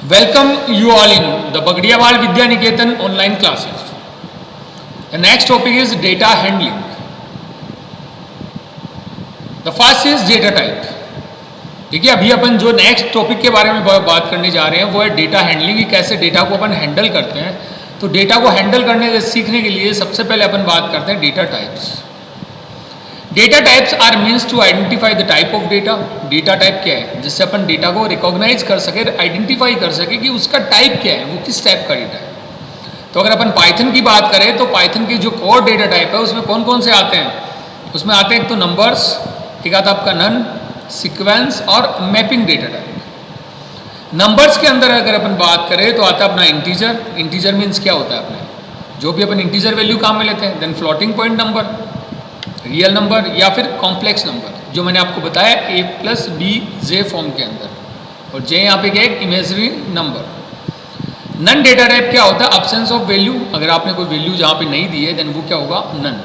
Welcome you all in the Bagdiawal Vidya Niketan online classes. The next topic is data handling. The first is data type. देखिए अभी अपन जो next topic के बारे में बात करने जा रहे हैं वो है डेटा हैंडलिंग, कि कैसे डेटा को अपन हैंडल करते हैं। तो डेटा को हैंडल करने के सीखने के लिए सबसे पहले अपन बात करते हैं data types. Data types are means to identify the type of data. Data type क्या है? जिससे अपन डेटा को रिकॉग्नाइज कर सके, आइडेंटिफाई कर सके कि उसका टाइप क्या है, वो किस टाइप का डेटा है। तो अगर अपन पाइथन की बात करें तो पाइथन की जो कोर डेटा टाइप है उसमें कौन कौन से आते हैं? उसमें आते हैं एक तो नंबर्स, एक आता है आपका नन, सीक्वेंस और मैपिंग डेटा टाइप। नंबर्स के अंदर अगर अपन बात करें तो आता है अपना इंटीजर। इंटीजर मीन्स क्या होता है? अपने जो भी अपन इंटीजर वैल्यू काम में लेते हैं। Then floating point number, real number या फिर कॉम्प्लेक्स नंबर, जो मैंने आपको बताया a plus b j form के अंदर, और जे यहाँ पे क्या है? Imagery number. None data type क्या होता है? Absence of value. अगर आपने कोई वैल्यू जहाँ पे नहीं दी है देन वो क्या होगा? नन।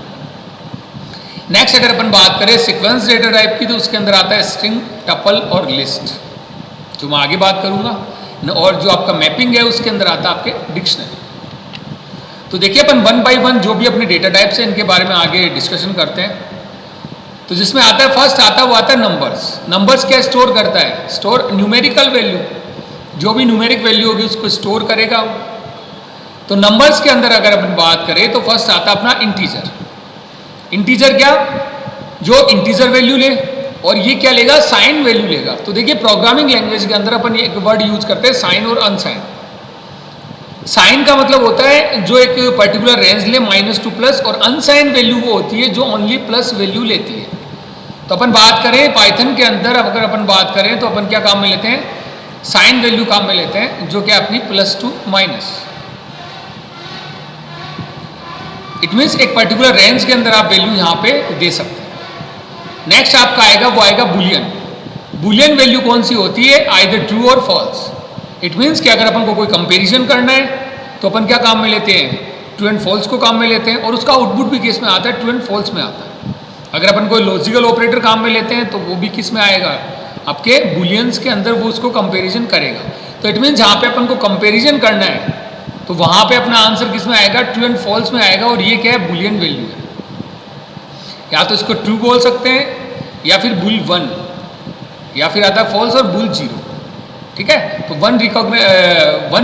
नेक्स्ट अगर अपन बात करें सीक्वेंस डेटा टाइप की तो उसके अंदर आता है स्ट्रिंग, टपल और लिस्ट, जो मैं आगे बात करूंगा। और जो आपका मैपिंग है उसके अंदर आता है आपके डिक्शनरी। तो देखिए अपन वन बाय वन जो भी अपने डेटा टाइप्स हैं इनके बारे में आगे डिस्कशन करते हैं। तो जिसमें आता है फर्स्ट आता है वो आता है नंबर्स। नंबर्स क्या स्टोर करता है? स्टोर न्यूमेरिकल वैल्यू, जो भी न्यूमेरिक वैल्यू होगी उसको स्टोर करेगा। तो नंबर्स के अंदर अगर अपन बात करें तो फर्स्ट आता है अपना इंटीजर। इंटीजर क्या? जो इंटीजर वैल्यू ले, और ये क्या लेगा? साइन वैल्यू लेगा। तो देखिए प्रोग्रामिंग लैंग्वेज के अंदर अपन एक वर्ड यूज करते हैं साइन और अनसाइन। साइन का मतलब होता है जो एक पर्टिकुलर रेंज ले -2 प्लस, और अनसाइन वैल्यू वो होती है जो ओनली प्लस वैल्यू लेती है। तो अपन बात करें पाइथन के अंदर, अगर अपन बात करें तो अपन क्या काम में लेते हैं? साइन वैल्यू काम में लेते हैं, जो कि अपनी +2 माइनस। इट मीन्स एक पर्टिकुलर रेंज के अंदर आप वैल्यू यहाँ पे दे सकते हैं। नेक्स्ट आपका आएगा वो आएगा बुलियन। बुलियन वैल्यू कौन सी होती है? आइदर ट्रू और फॉल्स। इट मीन्स कि अगर अपन को कोई कंपैरिजन करना है तो अपन क्या काम में लेते हैं? ट्रू एंड फॉल्स को काम में लेते हैं, और उसका आउटपुट भी किस में आता है? ट्रू एंड फॉल्स में आता है। अगर अपन कोई लॉजिकल ऑपरेटर काम में लेते हैं तो वो भी किस में आएगा? आपके बुलियंस के अंदर वो उसको कंपैरिजन करेगा। तो इट मीन्स जहाँ पे अपन को कंपैरिजन करना है तो वहाँ पे अपना आंसर किस में आएगा? ट्रू एंड फॉल्स में आएगा। और ये क्या है? बुलियन वैल्यू है। या तो इसको ट्रू बोल सकते हैं, या फिर बुल 1, या फिर आता है फॉल्स और बुल 0। ठीक है? तो वन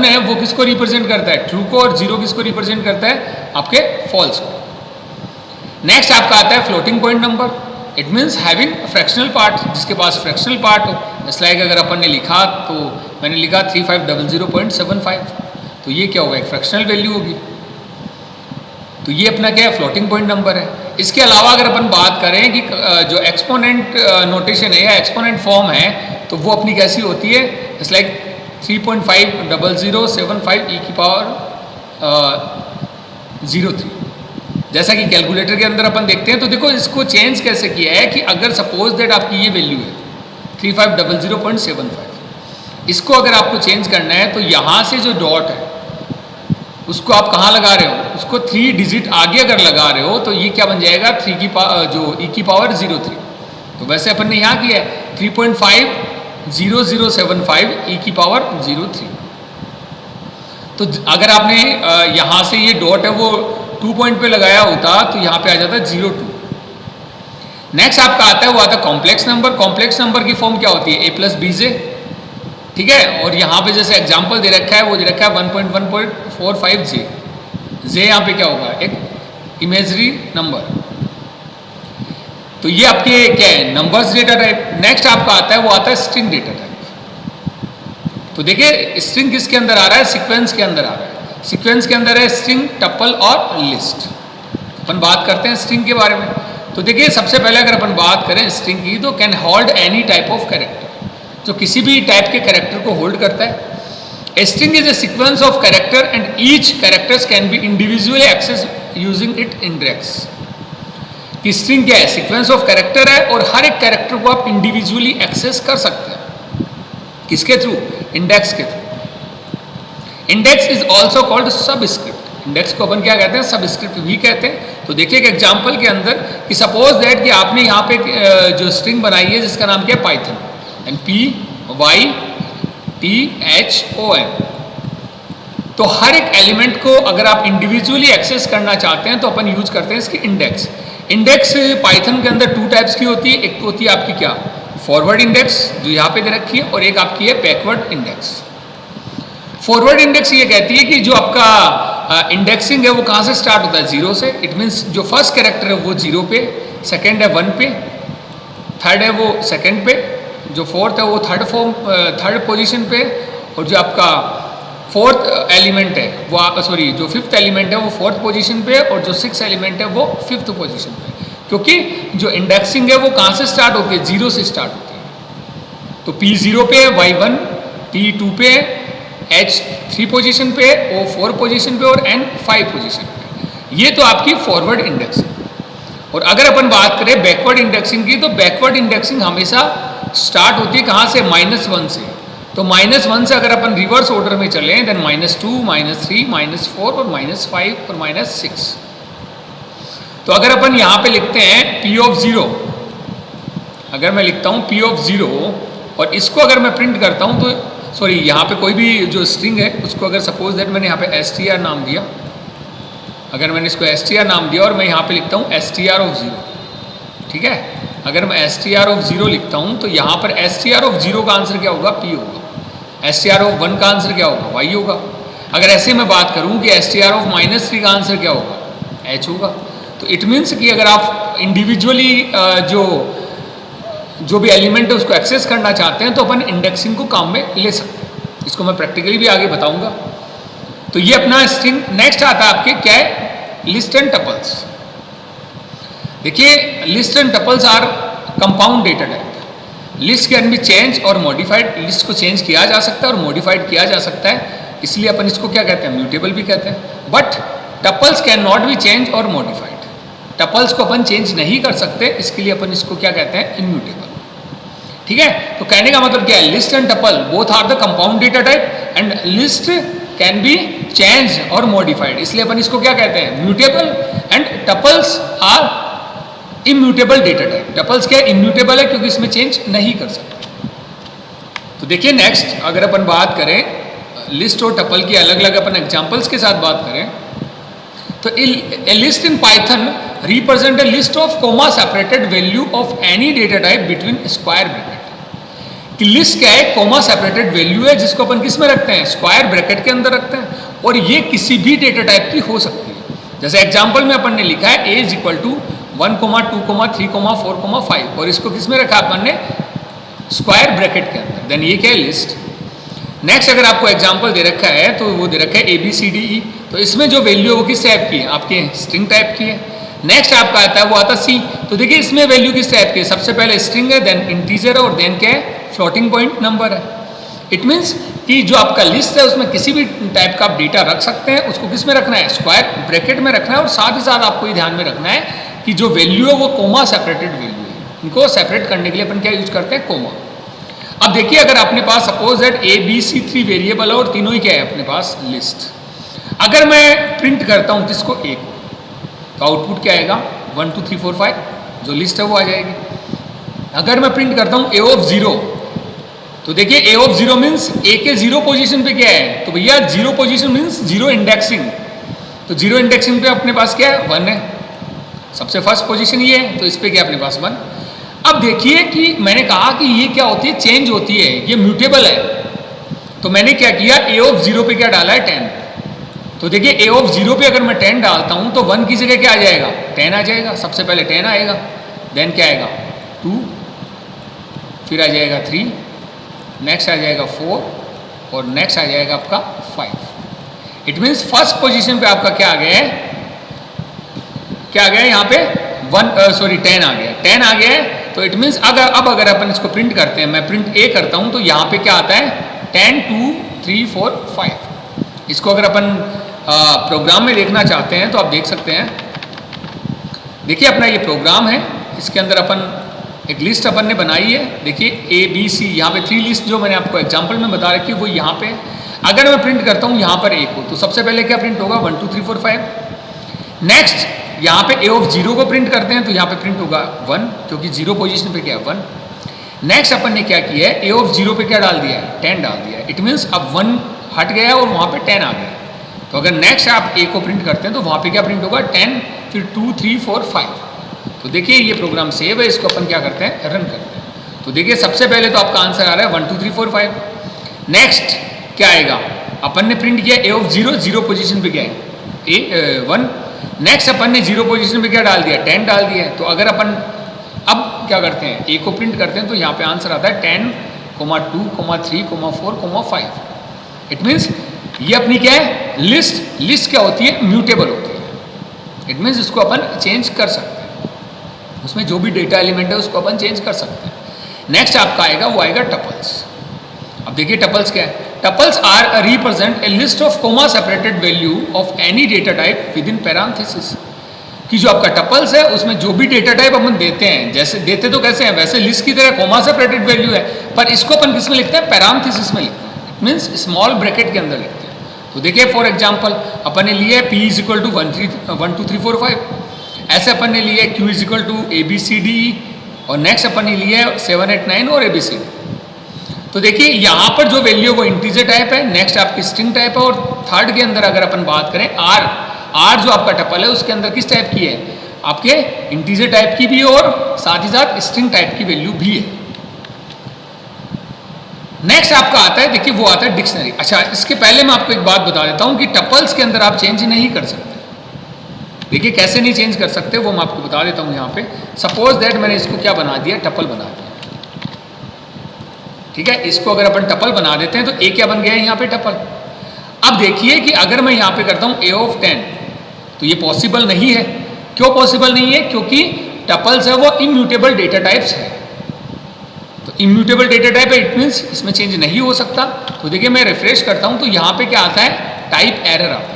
है वो किसको रिप्रेजेंट करता है? ट्रू को। और 0 किसको रिप्रेजेंट करता है? आपके फॉल्स को। नेक्स्ट आपका आता है floating point number. It means having fractional part, जिसके पास फ्रैक्शनल पार्ट हो। जैसे लाइक अगर अपन ने लिखा तो मैंने लिखा 3500.75, तो ये क्या होगा? एक फ्रैक्शनल वैल्यू होगी। तो ये अपना क्या है? फ्लोटिंग पॉइंट नंबर है। इसके अलावा अगर अपन बात करें कि जो एक्सपोनेंट नोटेशन है या एक्सपोनेंट फॉर्म है तो वो अपनी कैसी होती है? इट्स लाइक 3.50075 e की पावर 03। जैसा कि कैलकुलेटर के अंदर अपन देखते हैं। तो देखो इसको चेंज कैसे किया है कि अगर सपोज दैट आपकी ये वैल्यू है 3500.75, इसको अगर आपको चेंज करना है तो यहाँ से जो डॉट है उसको आप कहाँ लगा रहे हो? उसको 3 डिजिट आगे अगर लगा रहे हो तो ये क्या बन जाएगा? 3 की जो e की पावर 03। तो वैसे अपन ने यहाँ किया है 3.50075 e की पावर 03। तो अगर आपने यहाँ से ये डॉट है वो 2 पॉइंट पे लगाया होता तो यहाँ पे आ जाता 02। नेक्स्ट आपका आता है वो आता है कॉम्प्लेक्स नंबर। कॉम्प्लेक्स नंबर की फॉर्म क्या होती है? a plus b j. ठीक है? और यहाँ पे जैसे एग्जाम्पल दे रखा है वो दे रखा है 1.1.45 जे। जे यहाँ पे क्या होगा? एक इमेजरी नंबर। तो ये आपके क्या है? Numbers data type. नेक्स्ट आपका आता है वो आता है स्ट्रिंग डेटा टाइप। तो देखिए स्ट्रिंग किसके अंदर आ रहा है? सीक्वेंस के अंदर आ रहा है। सीक्वेंस के अंदर है स्ट्रिंग, टपल और लिस्ट। अपन बात करते हैं स्ट्रिंग के बारे में। तो देखिए सबसे पहले अगर अपन बात करें स्ट्रिंग की तो can hold any type of character, जो किसी भी टाइप के कैरेक्टर को होल्ड करता है। A string is a sequence of character and each characters can be individually access using it index. कि स्ट्रिंग क्या है? सीक्वेंस ऑफ कैरेक्टर है, और हर एक कैरेक्टर को आप इंडिविजुअली एक्सेस कर सकते हैं। किसके थ्रू? इंडेक्स के through. Index is also called subscript. Index को अपन क्या कहते हैं? सबस्क्रिप्ट भी कहते हैं। तो देखिए एक एग्जाम्पल के अंदर कि सपोज दैट कि आपने यहाँ पे जो स्ट्रिंग बनाई है जिसका नाम क्या है? Python. And P Y THON। तो हर एक एलिमेंट को अगर आप इंडिविजुअली एक्सेस करना चाहते हैं तो अपन यूज करते हैं इसकी इंडेक्स। इंडेक्स पाइथन के अंदर 2 टाइप्स की होती है, एक तो होती है आपकी क्या, फॉरवर्ड इंडेक्स जो यहाँ पे दे रखी है, और एक आपकी है बैकवर्ड इंडेक्स। फॉरवर्ड इंडेक्स ये कहती है कि जो आपका इंडेक्सिंग है वो कहाँ से स्टार्ट होता है, 0 से। इट मीन्स जो फर्स्ट कैरेक्टर है वो 0 पे, सेकेंड है 1 पे, थर्ड है वो सेकेंड पे, जो फोर्थ है वो थर्ड पोजीशन पे, और जो आपका फोर्थ एलिमेंट है वो सॉरी जो फिफ्थ एलिमेंट है वो फोर्थ पोजीशन पे, और जो सिक्स एलिमेंट है वो फिफ्थ पोजीशन पे। क्योंकि जो इंडेक्सिंग है वो कहाँ से स्टार्ट होती है, 0 से स्टार्ट होती है। तो P0 पे है Y1, P2 पे है, H3 पोजीशन पे, O4 पोजीशन पे, और N5 पोजीशन पे। ये तो आपकी फॉरवर्ड इंडेक्सिंग। और अगर अपन बात करें बैकवर्ड इंडेक्सिंग की, तो बैकवर्ड इंडेक्सिंग हमेशा स्टार्ट होती है कहाँ से, -1 से। तो -1 से अगर अपन रिवर्स ऑर्डर में चलें, देन -2, -3, -4 और -5 और -6। तो अगर अपन यहाँ पे लिखते हैं P of 0, अगर मैं लिखता हूँ P of 0 और इसको अगर मैं प्रिंट करता हूँ, तो सॉरी यहाँ पे कोई भी जो स्ट्रिंग है उसको अगर सपोज दैट मैंने यहाँ पे str नाम दिया, अगर मैंने इसको str नाम दिया और मैं यहाँ पे लिखता हूँ str of 0, ठीक है। अगर मैं str of 0 लिखता हूँ तो यहाँ पर str of 0 का आंसर क्या होगा, P होगा। str of 1 का आंसर क्या होगा, Y होगा। अगर ऐसे मैं बात करूँ कि str of -3 का आंसर क्या होगा, H होगा। तो इट मीन्स कि अगर आप इंडिविजुअली जो भी एलिमेंट है उसको एक्सेस करना चाहते हैं तो अपन इंडेक्सिंग को काम में ले सकते हैं। इसको मैं प्रैक्टिकली भी आगे बताऊंगा। तो ये अपना स्ट्रिंग। नेक्स्ट आता है आपके क्या है, लिस्ट एंड टपल्स। देखिए list and tuples are compound data type. List can be change और मॉडिफाइड। लिस्ट को चेंज किया जा सकता है और मॉडिफाइड किया जा सकता है, इसलिए अपन इसको क्या कहते हैं, म्यूटेबल भी कहते हैं। But tuples can not be change और मॉडिफाइड। टपल्स को अपन चेंज नहीं कर सकते, इसके लिए अपन इसको क्या कहते हैं, इम्यूटेबल। ठीक है। तो कहने का मतलब क्या है, list and tuple both are the compound data type and list can be change और मॉडिफाइड, इसलिए अपन इसको क्या कहते हैं, mutable. And tuples are immutable data type. Tuples क्या इम्यूटेबल है क्योंकि इसमें चेंज नहीं कर सकते। तो देखिए नेक्स्ट अगर अपन बात करें लिस्ट और टपल की अलग अलग अपन एग्जांपल्स के साथ बात करें, तो a list in Python represent a list of comma separated value of any data type between square bracket। कि लिस्ट क्या है, कोमा सेपरेटेड वैल्यू है जिसको अपन किस में रखते हैं, स्क्वायर ब्रैकेट के अंदर रखते हैं, और ये किसी भी डेटा टाइप की हो सकती है। जैसे एग्जांपल में अपन ने लिखा है a = 1, 2, 3, 4, 5, और इसको किस में रखा अपन ने, स्क्वायर ब्रैकेट के अंदर। देन ये क्या है, लिस्ट। नेक्स्ट अगर आपको एग्जांपल दे रखा है तो वो दे रखा है ABCDE, तो इसमें जो वैल्यू है वो किस टाइप की है, आपके स्ट्रिंग टाइप की है। नेक्स्ट आपका आता है वो आता C, तो देखिए इसमें वैल्यू किस टाइप की है, सबसे पहले स्ट्रिंग है, देन इंटीजर है, और देन क्या है, फ्लोटिंग पॉइंट नंबर है। इट मीन्स कि जो आपका लिस्ट है उसमें किसी भी टाइप का आप डेटा रख सकते हैं, उसको किस में रखना है, स्क्वायर ब्रैकेट में रखना है, और साथ ही साथ आपको ये ध्यान में रखना है कि जो वैल्यू है वो कोमा सेपरेटेड वैल्यू है। इनको सेपरेट करने के लिए अपन क्या यूज करते हैं, कोमा। अब देखिए अगर अपने पास सपोज दैट ABC 3 वेरिएबल है और तीनों ही क्या है अपने पास, लिस्ट। अगर मैं प्रिंट करता हूँ किसको, A को, तो आउटपुट क्या आएगा, 1 2 3 4 5, जो लिस्ट है वो आ जाएगी। अगर मैं प्रिंट करता हूँ A of 0, तो देखिए A of 0 मीन्स A के 0 पोजीशन पे क्या है, तो भैया 0 पोजीशन मीन्स 0 इंडेक्सिंग। तो 0 इंडेक्सिंग पे अपने पास क्या है, 1 है, सबसे फर्स्ट पोजीशन ये है, तो इस पे क्या अपने पास 1। अब देखिए कि मैंने कहा कि ये क्या होती है, चेंज होती है, ये म्यूटेबल है। तो मैंने क्या किया, A of 0 पे क्या डाला है, 10। तो देखिए A of 0 पे अगर मैं 10 डालता हूं तो 1 की जगह क्या आ जाएगा, 10 आ जाएगा। सबसे पहले 10 आएगा, देन क्या आएगा, 2, फिर आ जाएगा 3, नेक्स्ट आ जाएगा 4, और नेक्स्ट आ जाएगा आपका 5। इट मीन्स फर्स्ट पोजीशन पे आपका क्या आ गया है, क्या आ गया है यहाँ पे 10 आ गया, 10 आ गया है। तो इट मीन्स अब अगर अपन इसको प्रिंट करते हैं, मैं प्रिंट A करता हूं तो यहाँ पे क्या आता है, 10 2 3 4 5। इसको अगर अपन प्रोग्राम में देखना चाहते हैं तो आप देख सकते हैं। देखिए अपना ये प्रोग्राम है, इसके अंदर अपन एक लिस्ट अपन ने बनाई है। देखिए ABC, यहाँ पे 3 लिस्ट जो मैंने आपको एग्जाम्पल में बता रखी है वो यहाँ पे। अगर मैं प्रिंट करता हूँ यहाँ पर A को, तो सबसे पहले क्या प्रिंट होगा, 1 2 3 4 5। नेक्स्ट यहाँ पे A of 0 को प्रिंट करते हैं तो यहाँ पे प्रिंट होगा 1, क्योंकि 0 पोजीशन पे क्या है, 1। नेक्स्ट अपन ने क्या किया है, ए ऑफ 0 पे क्या डाल दिया है, 10 डाल दिया है। इट मीन्स अब 1 हट गया और वहाँ पे 10 आ गया। तो अगर नेक्स्ट आप ए को प्रिंट करते हैं तो वहाँ पे क्या प्रिंट होगा, 10, फिर 2, 3, 4, 5। तो देखिए ये प्रोग्राम सेव है, इसको अपन क्या करते हैं, रन करते हैं। तो देखिए सबसे पहले तो आपका आंसर आ रहा है 1, 2, 3, 4, 5। नेक्स्ट क्या आएगा, अपन ने प्रिंट किया ए ऑफ 0, 0 पोजिशन पे क्या है, 1। नेक्स्ट अपन ने 0 पोजिशन पे क्या डाल दिया, 10 डाल दिया है। तो अगर अपन अब क्या करते हैं, ए को प्रिंट करते हैं तो यहाँ पे आंसर आता है 10, 2, 3, 4, 5। इट मीन्स ये अपनी क्या है, लिस्ट क्या होती है, म्यूटेबल होती है। इट मीन्स इसको अपन चेंज कर सकते हैं, उसमें जो भी डेटा एलिमेंट है उसको अपन चेंज कर सकते हैं। नेक्स्ट आपका आएगा, वो आएगा टपल्स। अब देखिए टपल्स क्या है, tuples are represent a list of comma separated value of any data type with in parenthesis. कि जो आपका टपल्स है उसमें जो भी डेटा टाइप अपन देते हैं, जैसे देते तो कैसे हैं, वैसे लिस्ट की तरह कोमा सेपरेटेड वैल्यू है, पर इसको अपन किस में लिखते हैं, पैरेंथेसिस में लिखते हैं। इट मीन्स स्मॉल ब्रैकेट के अंदर लिखते हैं। तो देखिए फॉर एग्जाम्पल अपन ने लिए p इज इक्वल टू 1, 2, 3, 4, 5। ऐसे अपन ने लिए q is equal to ABCD, और नेक्स्ट अपन ने लिए 7, 8, 9 और ABCD। तो देखिए यहाँ पर जो वैल्यू वो इंटीजर टाइप है, नेक्स्ट आपकी स्ट्रिंग टाइप है, और थर्ड के अंदर अगर अपन बात करें आर जो आपका टपल है उसके अंदर किस टाइप की है, आपके इंटीजर टाइप की भी है और साथ ही साथ स्ट्रिंग टाइप की वैल्यू भी है। नेक्स्ट आपका आता है, देखिए वो आता है डिक्शनरी। अच्छा, इसके पहले मैं आपको एक बात बता देता हूं कि टपल्स के अंदर आप चेंज नहीं कर सकते। देखिए कैसे नहीं चेंज कर सकते वो मैं आपको बता देता हूं। यहाँ पे सपोज दैट मैंने इसको क्या बना दिया, टपल बना दिया, ठीक है। इसको अगर अपन टपल बना देते हैं तो ए क्या बन गया है यहाँ पे, टपल। अब देखिए कि अगर मैं यहाँ पे करता हूँ ए ऑफ 10, तो ये पॉसिबल नहीं है। क्यों पॉसिबल नहीं है, क्योंकि टपल्स है वो इम्यूटेबल डेटा टाइप्स है। तो इम्यूटेबल डेटा टाइप है, इट मीन्स इसमें चेंज नहीं हो सकता। तो देखिए मैं रिफ्रेश करता हूँ तो यहाँ पे क्या आता है, टाइप एरर आता है।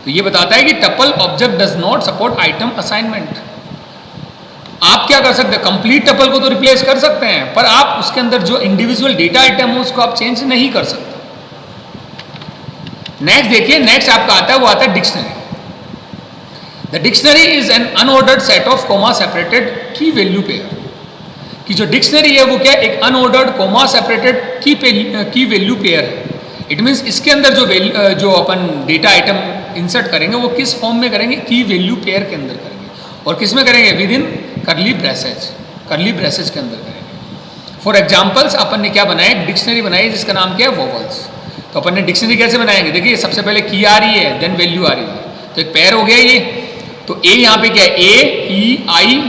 तो ये बताता है कि tuple object does not support item assignment. आप क्या कर सकते हैं, कंप्लीट टपल को तो रिप्लेस कर सकते हैं, पर आप उसके अंदर जो इंडिविजुअल डेटा आइटम है उसको आप चेंज नहीं कर सकते। नेक्स्ट देखिए, नेक्स्ट आपका आता है, वो आता है dictionary. The dictionary is an unordered set of comma separated की वैल्यू पेयर। कि जो डिक्शनरी है वो क्या, एक अनऑर्डर्ड कोमा सेपरेटेड की वैल्यू पेयर है। इट मीन्स इसके अंदर जो अपन डेटा आइटम इंसर्ट करेंगे वो किस फॉर्म में करेंगे, की वैल्यू पेयर के अंदर करेंगे। और किस में करेंगे, विद इन करली ब्रेसेज के अंदर करेंगे। फॉर एग्जाम्पल्स अपन ने क्या बनाया, एक डिक्शनरी बनाई जिसका नाम क्या है, वोवल्स। तो अपन ने डिक्शनरी कैसे बनाएंगे, देखिए सबसे पहले की आ रही है, देन वैल्यू आ रही है, तो एक पेयर हो गया ये। तो ए यहाँ पे क्या है, ए, ई, आई,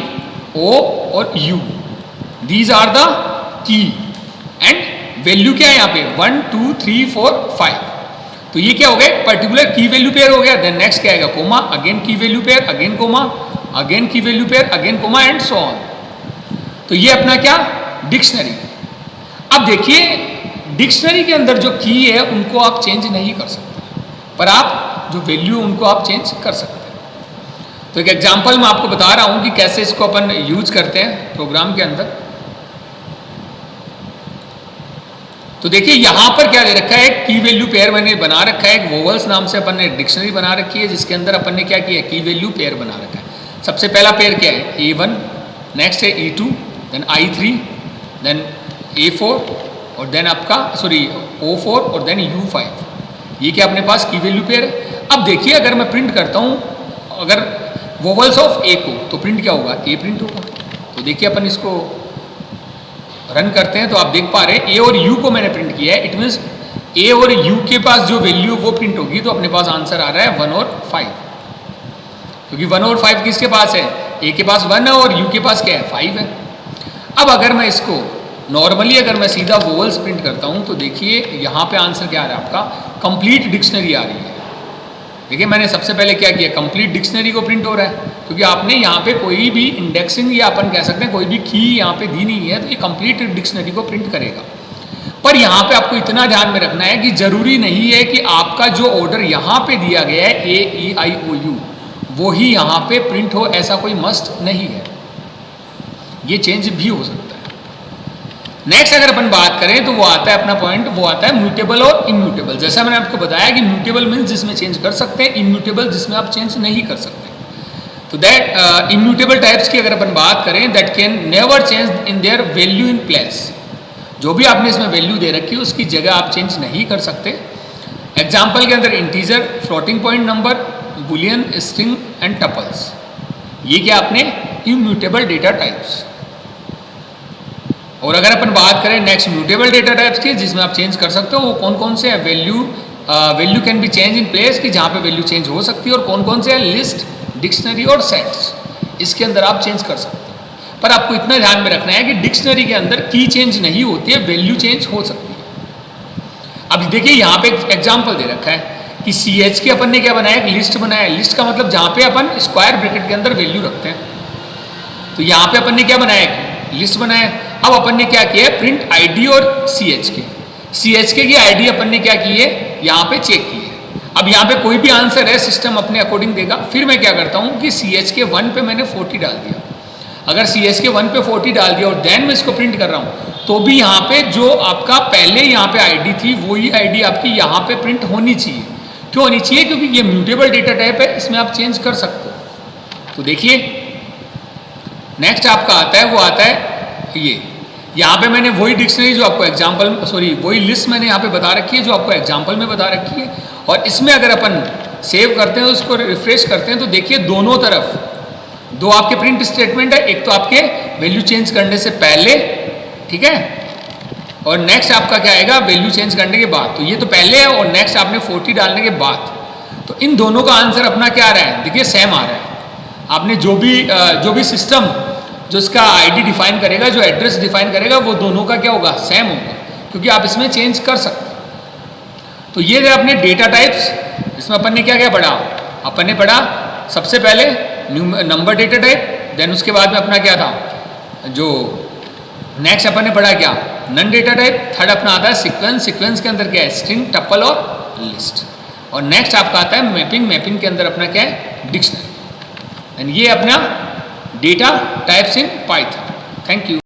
ओ और U, these are the key, and value क्या है यहाँ पे 1, 2, 3, 4, 5। तो ये क्या हो गया, पर्टिकुलर की वैल्यू पेयर हो गया। देन नेक्स्ट क्या आएगा, comma, again key value pair, again comma, again key value pair, again comma, and so on. तो ये अपना क्या, डिक्शनरी। अब देखिए डिक्शनरी के अंदर जो की है उनको आप चेंज नहीं कर सकते, पर आप जो वैल्यू उनको आप चेंज कर सकते हैं। तो एक एग्जांपल मैं आपको बता रहा हूं कि कैसे इसको अपन यूज करते हैं प्रोग्राम के अंदर। तो देखिए यहां पर क्या दे रखा है, की वैल्यू पेयर मैंने बना रखा है, एक वोवल्स नाम से अपन ने डिक्शनरी बना रखी है, जिसके अंदर अपन ने क्या किया, की वैल्यू पेयर बना रखा है। सबसे पहला पेयर क्या है, A1, नेक्स्ट है E2, then I3, then A4, और देन आपका O4, और देन U5। ये क्या अपने पास की वैल्यू पेयर है। अब देखिए अगर मैं प्रिंट करता हूं, अगर वोवल्स ऑफ ए को, तो प्रिंट क्या होगा, ए प्रिंट होगा। तो देखिए अपन इसको रन करते हैं तो आप देख पा रहे हैं ए और यू को मैंने प्रिंट किया है। इट मीन्स ए और यू के पास जो वैल्यू वो प्रिंट होगी, तो अपने पास आंसर आ रहा है 1 और 5, क्योंकि 1 और 5 किसके पास है, ए के पास 1 है और यू के पास क्या है, 5 है। अब अगर मैं इसको नॉर्मली अगर मैं सीधा वोवल्स प्रिंट करता हूं तो देखिए यहाँ पे आंसर क्या आ रहा है, आपका कंप्लीट डिक्शनरी आ रही है। देखिए मैंने सबसे पहले क्या किया, कंप्लीट डिक्शनरी को प्रिंट हो रहा है, क्योंकि आपने यहाँ पे कोई भी इंडेक्सिंग या अपन कह सकते हैं कोई भी की यहाँ पे दी नहीं है, तो ये कंप्लीट डिक्शनरी को प्रिंट करेगा। पर यहाँ पे आपको इतना ध्यान में रखना है कि जरूरी नहीं है कि आपका जो ऑर्डर यहाँ पे दिया गया है AEIOU वो ही यहाँ पे प्रिंट हो, ऐसा कोई मस्ट नहीं है, ये चेंज भी हो सकता है। नेक्स्ट अगर अपन बात करें तो वो आता है अपना पॉइंट, वो आता है म्यूटेबल और इम्यूटेबल। जैसा मैंने आपको बताया कि म्यूटेबल मीन्स जिसमें चेंज कर सकते हैं, इम्यूटेबल जिसमें आप चेंज नहीं कर सकते। तो दैट इम्यूटेबल टाइप्स की अगर अपन बात करें, that can never change in their value in place. जो भी आपने इसमें वैल्यू दे रखी है उसकी जगह आप चेंज नहीं कर सकते। एग्जाम्पल के अंदर integer, floating point number, Boolean, string and tuples, ये क्या आपने इम्यूटेबल डेटा टाइप्स। और अगर अपन बात करें नेक्स्ट म्यूटेबल डेटा टाइप्स की जिसमें आप चेंज कर सकते हो, वो कौन कौन से हैं? Value can be change in place, की जहाँ पे वैल्यू चेंज हो सकती है, और कौन कौन से हैं? लिस्ट, डिक्शनरी और सेट्स, इसके अंदर आप चेंज कर सकते हो। पर आपको इतना ध्यान में रखना है कि डिक्शनरी के अंदर की चेंज नहीं होती है, वैल्यू चेंज हो सकती है। अब देखिए यहाँ पे एक एग्जाम्पल दे रखा है कि CH के अपन ने क्या बनाया? एक लिस्ट बनाया। लिस्ट का मतलब जहाँ पे अपन स्क्वायर ब्रैकेट के अंदर वैल्यू रखते हैं। तो यहाँ पे अपन ने क्या बनाया? एक लिस्ट बनाया। अब अपन ने क्या किया? प्रिंट ID और CH के की ID अपन ने क्या की है? यहाँ पे चेक की है। अब यहाँ पे कोई भी आंसर है सिस्टम अपने अकॉर्डिंग देगा। फिर मैं क्या करता हूँ कि CH के 1 पे मैंने 40 डाल दिया। अगर CH के 1 पे 40 डाल दिया और देन मैं इसको प्रिंट कर रहा हूँ, तो भी यहाँ पे जो आपका पहले यहाँ पे ID थी वही ID आपकी यहाँ पे प्रिंट होनी चाहिए। क्यों होनी चाहिए? क्योंकि ये म्यूटेबल डेटा टाइप है, इसमें आप चेंज कर सकते हो। तो देखिए नेक्स्ट आपका आता है, वो आता है ये। यहाँ पे मैंने वही डिक्शनरी जो आपको एग्जाम्पल, वही लिस्ट मैंने यहाँ पे बता रखी है जो आपको एग्जाम्पल में बता रखी है। और इसमें अगर अपन सेव करते हैं, उसको रिफ्रेश करते हैं, तो देखिए दोनों तरफ दो आपके प्रिंट स्टेटमेंट है। एक तो आपके वैल्यू चेंज करने से पहले, ठीक है, और नेक्स्ट आपका क्या आएगा? वैल्यू चेंज करने के बाद। तो ये तो पहले है और नेक्स्ट आपने 40 डालने के बाद। तो इन दोनों का आंसर अपना क्या आ रहा है? देखिए सेम आ रहा है। आपने जो भी सिस्टम जो इसका ID डिफाइन करेगा, जो एड्रेस डिफाइन करेगा, वो दोनों का क्या होगा? सेम होगा, क्योंकि आप इसमें चेंज कर सकते हैं। तो ये थे अपने डेटा टाइप्स। इसमें अपन ने क्या क्या पढ़ा? अपन ने पढ़ा सबसे पहले नंबर डेटा टाइप, देन उसके बाद में अपना क्या था? जो नेक्स्ट अपन ने पढ़ा क्या? None data type. थर्ड अपना आता है सीक्वेंस। सीक्वेंस के अंदर क्या है? स्ट्रिंग, टपल और लिस्ट। और नेक्स्ट आपका आता है मैपिंग। मैपिंग के अंदर अपना क्या है? डिक्शनरी। एंड ये अपना data types in Python. Thank you.